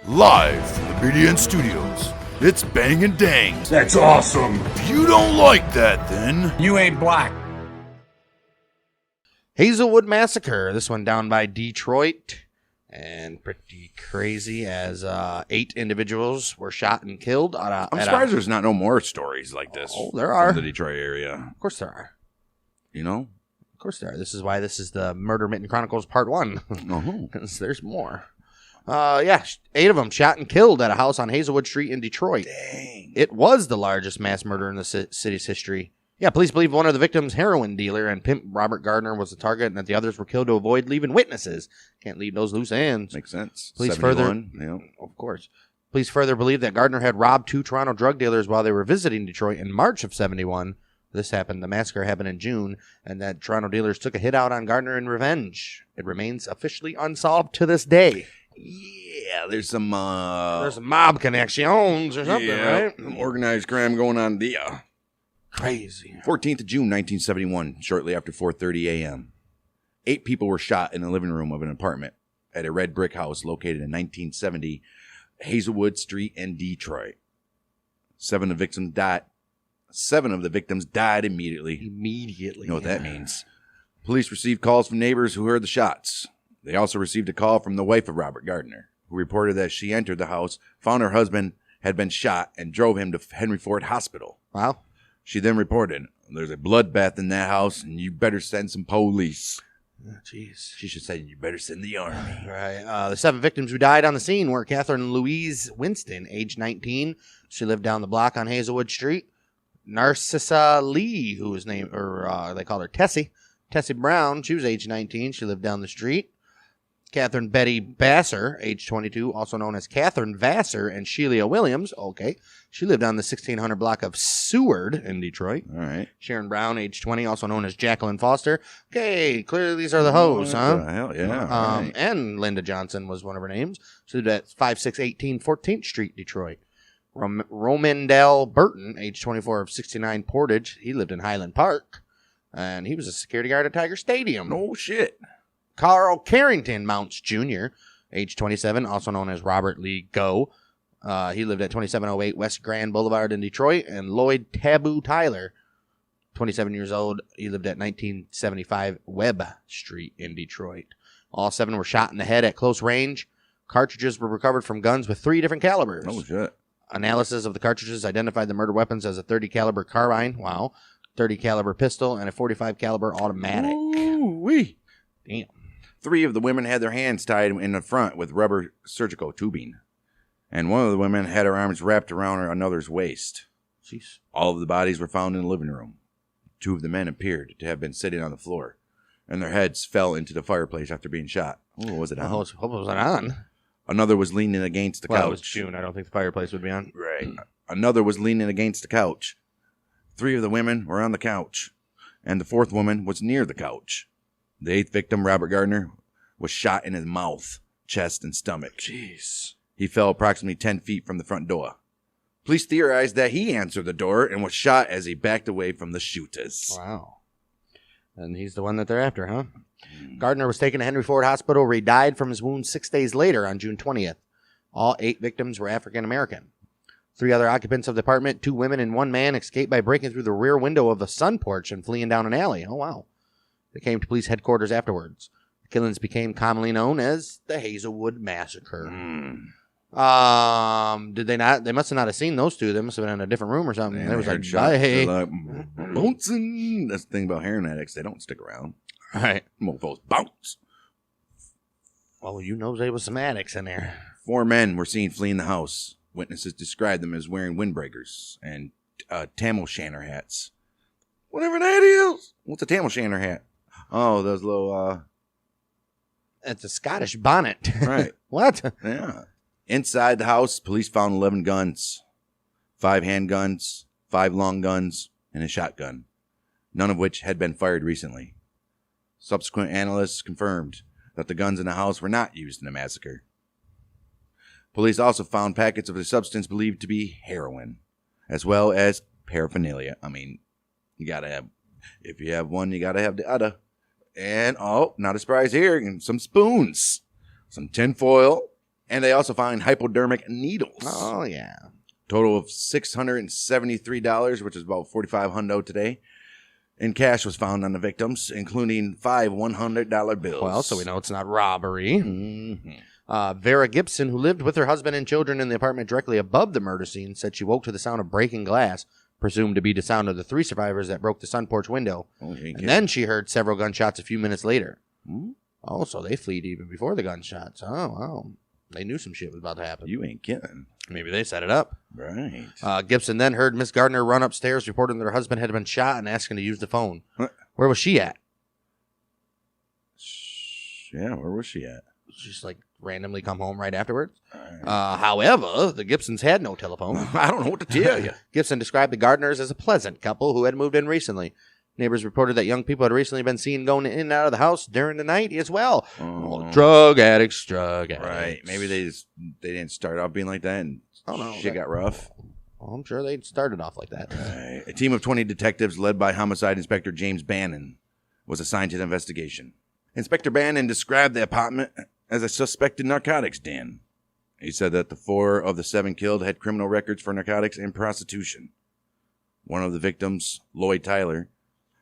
Live from the BDN Studios, it's Bang and Dang. That's awesome. If you don't like that, then You ain't black. Hazelwood Massacre, this one down by Detroit, and pretty crazy as 8 individuals were shot and killed. I'm surprised there's not no more stories like this. Oh, there are. From the Detroit area. Of course there are. You know? Of course there are. This is why this is the Murder Mitten Chronicles Part 1. Uh-huh. Because there's more. 8 of them shot and killed at a house on Hazelwood Street in Detroit. Dang. It was the largest mass murder in the city's history. Yeah, police believe one of the victims, heroin dealer and pimp Robert Gardner, was the target, and that the others were killed to avoid leaving witnesses. Can't leave those loose ends. Makes sense. Police 71, further, yeah. of course. Police further believe that Gardner had robbed 2 Toronto drug dealers while they were visiting Detroit in March of '71. This happened. The massacre happened in June, and that Toronto dealers took a hit out on Gardner in revenge. It remains officially unsolved to this day. Yeah, there's some mob connections or something, right? Some organized crime going on there. Crazy. 14th of June, 1971, shortly after 4:30 a.m. 8 people were shot in the living room of an apartment at a red brick house located in 1970 Hazelwood Street in Detroit. 7 of the victims died immediately. Immediately. You know what that means. Police received calls from neighbors who heard the shots. They also received a call from the wife of Robert Gardner, who reported that she entered the house, found her husband had been shot, and drove him to Henry Ford Hospital. Wow. She then reported, "There's a bloodbath in that house, and you better send some police." Jeez. She should say, "You better send the army." Right. The 7 victims who died on the scene were Catherine Louise Winston, age 19. She lived down the block on Hazelwood Street. Narcissa Lee, who was named, they called her Tessie. Tessie Brown, she was age 19. She lived down the street. Catherine Betty Vassar, age 22, also known as Catherine Vassar, and Sheila Williams, okay. She lived on the 1600 block of Seward in Detroit. All right. Sharon Brown, age 20, also known as Jacqueline Foster. Okay, clearly these are the hoes, huh? Hell yeah. Right. And Linda Johnson was one of her names. She lived at 5618 14th Street, Detroit. Romandell Burton, age 24, of 69 Portage. He lived in Highland Park, and he was a security guard at Tiger Stadium. No shit. Carl Carrington Mounts Jr., age 27, also known as Robert Lee Go. He lived at 2708 West Grand Boulevard in Detroit. And Lloyd Taboo Tyler, 27 years old. He lived at 1975 Webb Street in Detroit. All 7 were shot in the head at close range. Cartridges were recovered from guns with 3 different calibers. Oh, shit. Analysis of the cartridges identified the murder weapons as a 30 caliber carbine, 30 caliber pistol, and a 45 caliber automatic. Ooh-wee. Damn. 3 of the women had their hands tied in the front with rubber surgical tubing. And one of the women had her arms wrapped around another's waist. Jeez. All of the bodies were found in the living room. 2 of the men appeared to have been sitting on the floor, and their heads fell into the fireplace after being shot. What was it on? What was it on? Another was leaning against the couch. It was June. I don't think the fireplace would be on. Right. Another was leaning against the couch. 3 of the women were on the couch, and the 4th woman was near the couch. The 8th victim, Robert Gardner, was shot in his mouth, chest, and stomach. Jeez. He fell approximately 10 feet from the front door. Police theorized that he answered the door and was shot as he backed away from the shooters. Wow. And he's the one that they're after, huh? Gardner was taken to Henry Ford Hospital where he died from his wounds 6 days later on June 20th. All 8 victims were African American. 3 other occupants of the apartment, 2 women and 1 man, escaped by breaking through the rear window of the sun porch and fleeing down an alley. Oh, wow. They came to police headquarters afterwards. The killings became commonly known as the Hazelwood Massacre. Did they not? They must have not have seen those 2. They must have been in a different room or something. There was like, hey. Bouncing. That's the thing about heroin addicts. They don't stick around. All right. Mofos bounce. Well, you know there was some addicts in there. 4 men were seen fleeing the house. Witnesses described them as wearing windbreakers and tam o' shanter hats. Whatever that is. What's a tam o' shanter hat? Oh, those little... It's a Scottish bonnet. Right. What? Yeah. Inside the house, police found 11 guns, 5 handguns, 5 long guns, and a shotgun, none of which had been fired recently. Subsequent analysts confirmed that the guns in the house were not used in the massacre. Police also found packets of a substance believed to be heroin, as well as paraphernalia. I mean, you gotta have, if you have one, you gotta have the other. And, oh, not a surprise here, some spoons, some tin foil, And they also found hypodermic needles. Oh, yeah. Total of $673, which is about $4,500 today. And cash was found on the victims, including 5 $100 bills. Well, so we know it's not robbery. Mm-hmm. Vera Gibson, who lived with her husband and children in the apartment directly above the murder scene, said she woke to the sound of breaking glass, presumed to be the sound of the 3 survivors that broke the sun porch window. And then she heard several gunshots a few minutes later. Hmm? Oh, so they fled even before the gunshots. Oh, wow. They knew some shit was about to happen. You ain't kidding. Maybe they set it up. Right. Gibson then heard Miss Gardner run upstairs, reporting that her husband had been shot and asking to use the phone. What? Where was she at? Yeah, where was she at? Just like randomly come home right afterwards. However, the Gibsons had no telephone. I don't know what to tell you. Gibson described the Gardners as a pleasant couple who had moved in recently. Neighbors reported that young people had recently been seen going in and out of the house during the night as well. Drug addicts. Right. Maybe they didn't start off being like that and shit got rough. Well, I'm sure they started off like that. Right. A team of 20 detectives led by Homicide Inspector James Bannon was assigned to the investigation. Inspector Bannon described the apartment as a suspected narcotics den. He said that the 4 of the 7 killed had criminal records for narcotics and prostitution. One of the victims, Lloyd Tyler,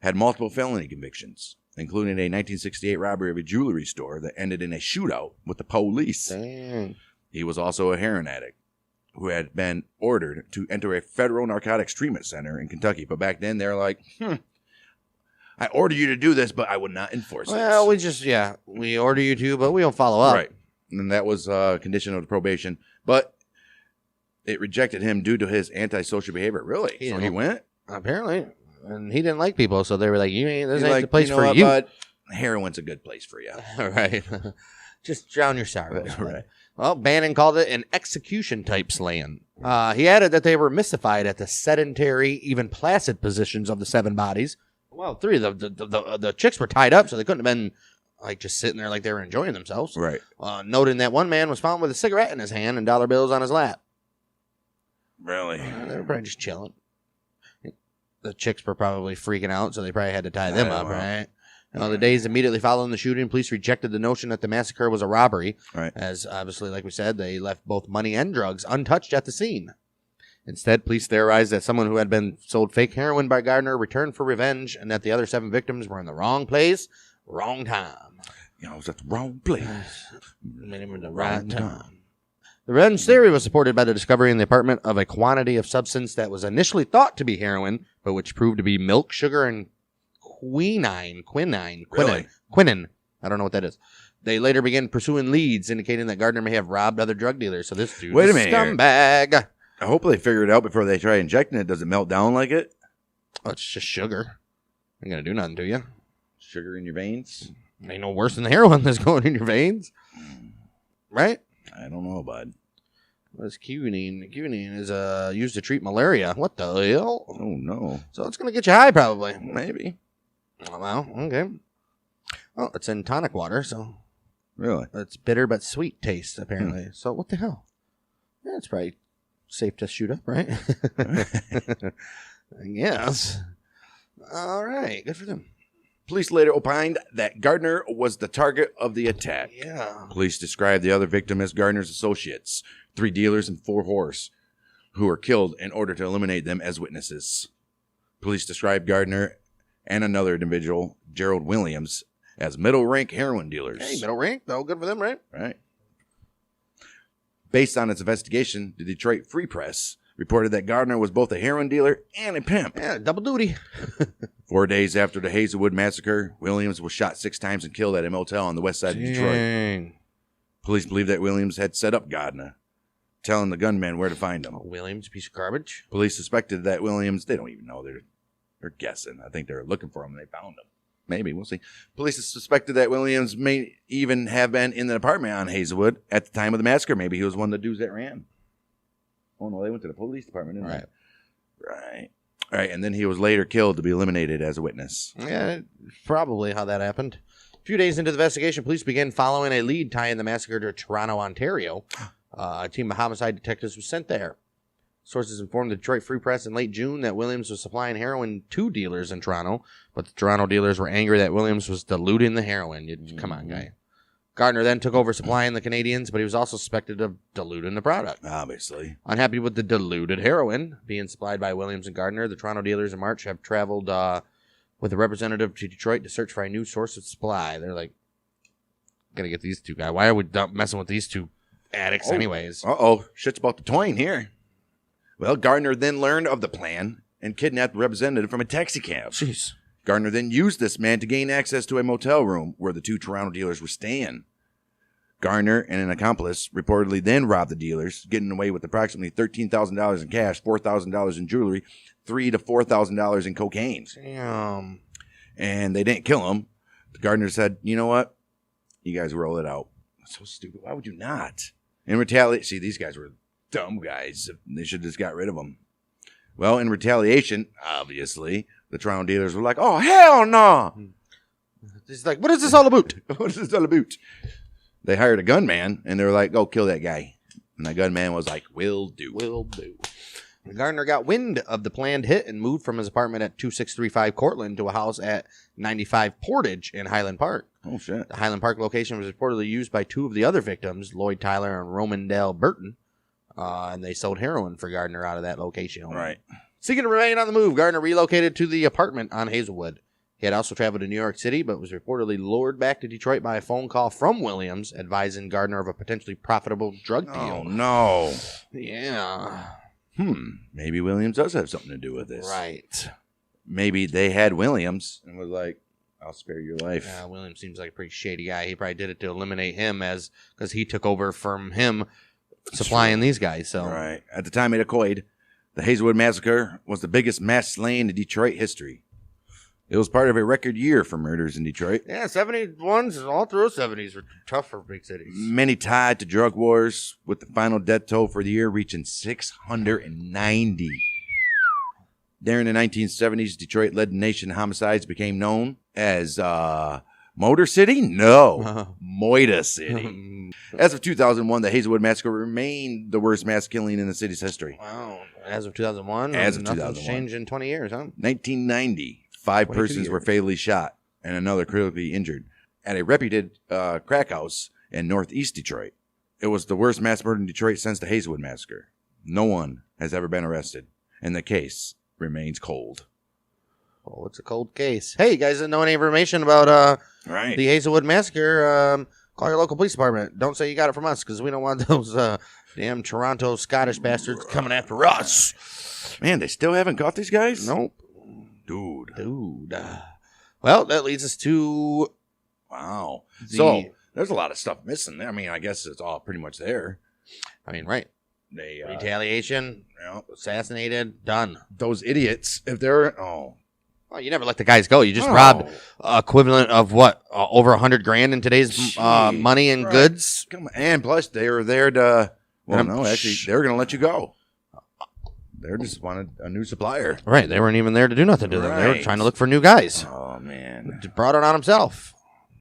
had multiple felony convictions, including a 1968 robbery of a jewelry store that ended in a shootout with the police. Dang. He was also a heroin addict who had been ordered to enter a federal narcotics treatment center in Kentucky. But back then, they were like, I order you to do this, but I would not enforce it. Well, we order you to, but we don't follow up. Right. And that was a condition of the probation. But it rejected him due to his antisocial behavior. Really? So he went? Apparently. And he didn't like people, so they were like, this ain't like, the place you know for what, you. Bud? Heroin's a good place for you. Right. Just drown your sorrows. Right. Well, Bannon called it an execution-type slaying. He added that they were mystified at the sedentary, even placid positions of the 7 bodies. Well, 3 of the chicks were tied up, so they couldn't have been like just sitting there like they were enjoying themselves. Right. Noting that one man was found with a cigarette in his hand and dollar bills on his lap. Really? They were probably just chilling. The chicks were probably freaking out, so they probably had to tie them up, right? The days immediately following the shooting, police rejected the notion that the massacre was a robbery. Right. As obviously, like we said, they left both money and drugs untouched at the scene. Instead, police theorized that someone who had been sold fake heroin by Gardner returned for revenge and that the other 7 victims were in the wrong place, wrong time. I was at the wrong place. The right time. The revenge theory was supported by the discovery in the apartment of a quantity of substance that was initially thought to be heroin, but which proved to be milk, sugar, and quinine. Really? Quinine. I don't know what that is. They later began pursuing leads, indicating that Gardner may have robbed other drug dealers. So this dude is a scumbag. I hope they figure it out before they try injecting it. Does it melt down like it? Oh, it's just sugar. Ain't gonna do nothing to you. Sugar in your veins? Ain't no worse than the heroin that's going in your veins. Right? I don't know, bud. What's quinine? Quinine is used to treat malaria. What the hell? Oh, no. So it's going to get you high, probably. Maybe. Oh, well, okay. Well, it's in tonic water, so. Really? It's bitter but sweet taste, apparently. So what the hell? Yeah, it's probably safe to shoot up, right? Yes. All right. Good for them. Police later opined that Gardner was the target of the attack. Yeah. Police described the other victim as Gardner's associates, 3 dealers and 4 whores, who were killed in order to eliminate them as witnesses. Police described Gardner and another individual, Gerald Williams, as middle-rank heroin dealers. Hey, middle rank, though. Good for them, right? Right. Based on its investigation, the Detroit Free Press reported that Gardner was both a heroin dealer and a pimp. Yeah, double duty. 4 days after the Hazelwood Massacre, Williams was shot 6 times and killed at a motel on the west side of Detroit. Police believe that Williams had set up Gardner, telling the gunman where to find him. Oh, Williams, piece of garbage. Police suspected that Williams, they don't even know, they're guessing. I think they're looking for him and they found him. Maybe, we'll see. Police suspected that Williams may even have been in the apartment on Hazelwood at the time of the massacre. Maybe he was one of the dudes that ran. Oh, no, they went to the police department, didn't they? Right. All right, and then he was later killed to be eliminated as a witness. Yeah, probably how that happened. A few days into the investigation, police began following a lead tying the massacre to Toronto, Ontario. A team of homicide detectives was sent there. Sources informed the Detroit Free Press in late June that Williams was supplying heroin to dealers in Toronto, but the Toronto dealers were angry that Williams was diluting the heroin. Come on, guy. Gardner then took over supplying the Canadians, but he was also suspected of diluting the product. Obviously. Unhappy with the diluted heroin being supplied by Williams and Gardner, the Toronto dealers in March have traveled with a representative to Detroit to search for a new source of supply. They're like, gotta get these two guys. Why are we messing with these two addicts anyways? Shit's about to twine here. Well, Gardner then learned of the plan and kidnapped the representative from a taxi cab. Jeez. Gardner then used this man to gain access to a motel room where the two Toronto dealers were staying. Gardner and an accomplice reportedly then robbed the dealers, getting away with approximately $13,000 in cash, $4,000 in jewelry, $3,000 to $4,000 in cocaine. Damn. And they didn't kill him. Gardner said, you know what? You guys roll it out. That's so stupid. Why would you not? In retaliation, see, these guys were dumb guys. They should have just got rid of them. Well, in retaliation, obviously, the Toronto dealers were like, oh, hell no. He's like, what is this all about? What is this all about? They hired a gunman, and they were like, go kill that guy. And that gunman was like, will do. Will do. Gardner got wind of the planned hit and moved from his apartment at 2635 Cortland to a house at 95 Portage in Highland Park. Oh, shit. The Highland Park location was reportedly used by two of the other victims, Lloyd Tyler and Romandale Burton, and they sold heroin for Gardner out of that location. Right. Seeking to remain on the move, Gardner relocated to the apartment on Hazelwood. He had also traveled to New York City, but was reportedly lured back to Detroit by a phone call from Williams, advising Gardner of a potentially profitable drug deal. Oh, no. Yeah. Maybe Williams does have something to do with this. Right. Maybe they had Williams and was like, I'll spare your life. Yeah, Williams seems like a pretty shady guy. He probably did it to eliminate him because he took over from him supplying these guys. So Right. At the time it occurred, the Hazelwood Massacre was the biggest mass slaying in Detroit history. It was part of a record year for murders in Detroit. Yeah, 71s and all through the 70s were tough for big cities. Many tied to drug wars, with the final death toll for the year reaching 690. During the 1970s, Detroit led the nation in homicides, became known as Motor City? No, Moita City. As of 2001, the Hazelwood Massacre remained the worst mass killing in the city's history. Wow. As of 2001? As of nothing's 2001. changed in 20 years, huh? 1990, 5 persons were fatally shot and another critically injured at a reputed crack house in northeast Detroit. It was the worst mass murder in Detroit since the Hazelwood Massacre. No one has ever been arrested, and the case remains cold. Oh, it's a cold case. Hey, you guys didn't know any information about Right. the Hazelwood Massacre? Call your local police department. Don't say you got it from us, because we don't want those damn Toronto Scottish bastards coming after us. Man, they still haven't caught these guys? Nope. Dude. Well, that leads us to... Wow. So, there's a lot of stuff missing there. I mean, I guess it's all pretty much there. I mean, right. They Retaliation, assassinated, done. those idiots, if they're... Oh. Well, you never let the guys go. You just robbed equivalent of what? Over $100,000 in today's money and goods? Come on. And plus, they were there to... Well, no, actually, they were going to let you go. They just wanted a new supplier. Right. They weren't even there to do nothing to them. They were Right. trying to look for new guys. Oh, man. Brought it on himself.